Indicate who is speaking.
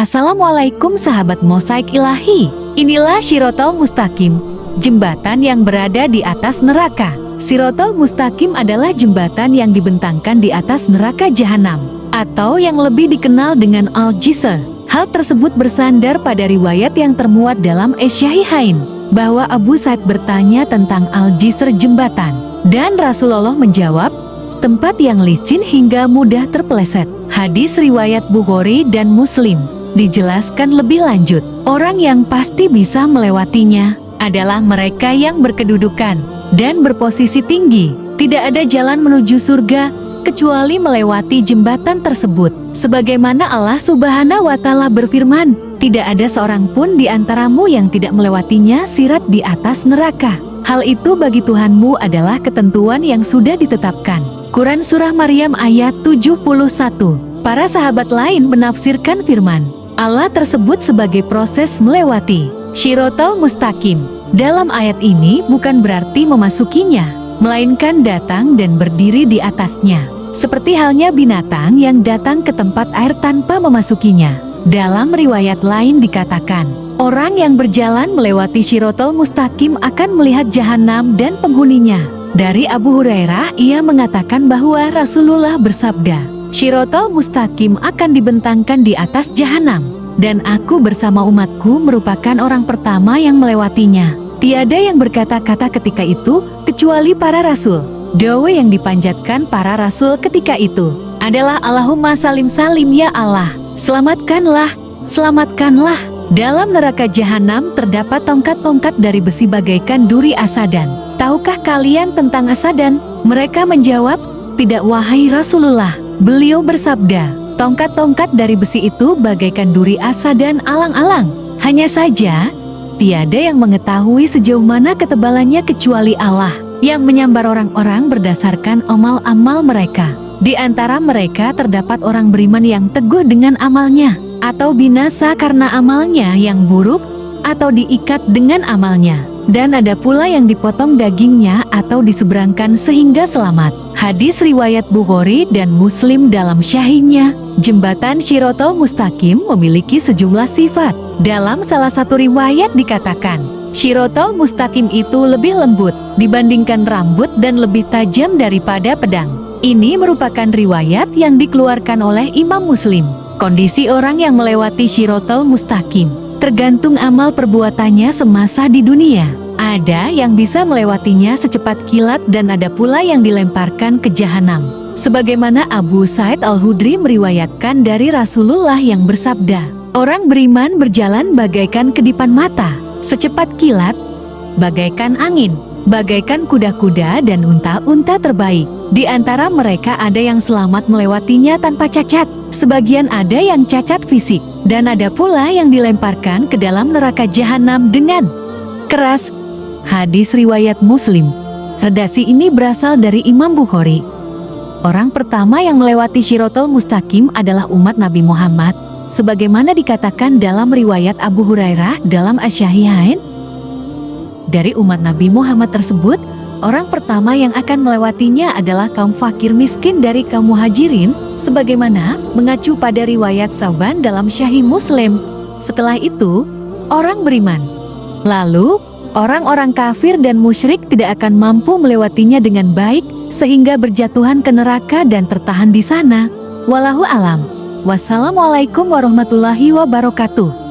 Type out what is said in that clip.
Speaker 1: Assalamualaikum sahabat Mosaik Ilahi. Inilah Shirotol Mustaqim, jembatan yang berada di atas neraka. Shirotol Mustaqim adalah jembatan yang dibentangkan di atas neraka Jahanam, atau yang lebih dikenal dengan Al-Jisr. Hal tersebut bersandar pada riwayat yang termuat dalam As-Sahihain, bahwa Abu Said bertanya tentang Al-Jisr jembatan, dan Rasulullah menjawab, tempat yang licin hingga mudah terpeleset. Hadis riwayat Bukhari dan Muslim. Dijelaskan lebih lanjut, orang yang pasti bisa melewatinya adalah mereka yang berkedudukan dan berposisi tinggi. Tidak ada jalan menuju surga kecuali melewati jembatan tersebut. Sebagaimana Allah Subhanahu wa Ta'ala berfirman, tidak ada seorang pun di antaramu yang tidak melewatinya sirat di atas neraka. Hal itu bagi Tuhanmu adalah ketentuan yang sudah ditetapkan. Quran Surah Maryam ayat 71. Para sahabat lain menafsirkan firman Allah tersebut sebagai proses melewati Shirotol Mustaqim. Dalam ayat ini bukan berarti memasukinya, melainkan datang dan berdiri di atasnya. Seperti halnya binatang yang datang ke tempat air tanpa memasukinya. Dalam riwayat lain dikatakan, orang yang berjalan melewati Shirotol Mustaqim akan melihat Jahanam dan penghuninya. Dari Abu Hurairah, ia mengatakan bahwa Rasulullah bersabda, Shirotol Mustaqim akan dibentangkan di atas Jahanam, dan aku bersama umatku merupakan orang pertama yang melewatinya. Tiada yang berkata-kata ketika itu, kecuali para rasul. Doa yang dipanjatkan para rasul ketika itu adalah Allahumma salim salim ya Allah, selamatkanlah, selamatkanlah. Dalam neraka Jahanam terdapat tongkat-tongkat dari besi bagaikan duri asadan. Tahukah kalian tentang asadan? Mereka menjawab, tidak wahai Rasulullah. Beliau bersabda, tongkat-tongkat dari besi itu bagaikan duri asadan alang-alang. Hanya saja, tiada yang mengetahui sejauh mana ketebalannya kecuali Allah, yang menyambar orang-orang berdasarkan amal-amal mereka. Di antara mereka terdapat orang beriman yang teguh dengan amalnya, atau binasa karena amalnya yang buruk, atau diikat dengan amalnya. Dan ada pula yang dipotong dagingnya atau diseberangkan sehingga selamat. Hadis riwayat Bukhari dan Muslim dalam Sahihnya. Jembatan Shirotol Mustaqim memiliki sejumlah sifat. Dalam salah satu riwayat dikatakan, Shirotol Mustaqim itu lebih lembut dibandingkan rambut dan lebih tajam daripada pedang. Ini merupakan riwayat yang dikeluarkan oleh Imam Muslim. Kondisi orang yang melewati Shirotol Mustaqim tergantung amal perbuatannya semasa di dunia. Ada yang bisa melewatinya secepat kilat dan ada pula yang dilemparkan ke Jahanam. Sebagaimana Abu Sa'id Al-Khudri meriwayatkan dari Rasulullah yang bersabda, orang beriman berjalan bagaikan kedipan mata, secepat kilat, bagaikan angin, bagaikan kuda-kuda dan unta-unta terbaik. Di antara mereka ada yang selamat melewatinya tanpa cacat, sebagian ada yang cacat fisik, dan ada pula yang dilemparkan ke dalam neraka Jahanam dengan keras. Hadis riwayat Muslim. Redaksi ini berasal dari Imam Bukhari. Orang pertama yang melewati Shirotol Mustaqim adalah umat Nabi Muhammad, sebagaimana dikatakan dalam riwayat Abu Hurairah dalam As-Sahihain. Dari umat Nabi Muhammad tersebut, orang pertama yang akan melewatinya adalah kaum fakir miskin dari kaum muhajirin, sebagaimana mengacu pada riwayat Sauban dalam Sahih Muslim. Setelah itu, orang beriman. Lalu, orang-orang kafir dan musyrik tidak akan mampu melewatinya dengan baik, sehingga berjatuhan ke neraka dan tertahan di sana. Wallahu alam. Wassalamualaikum warahmatullahi wabarakatuh.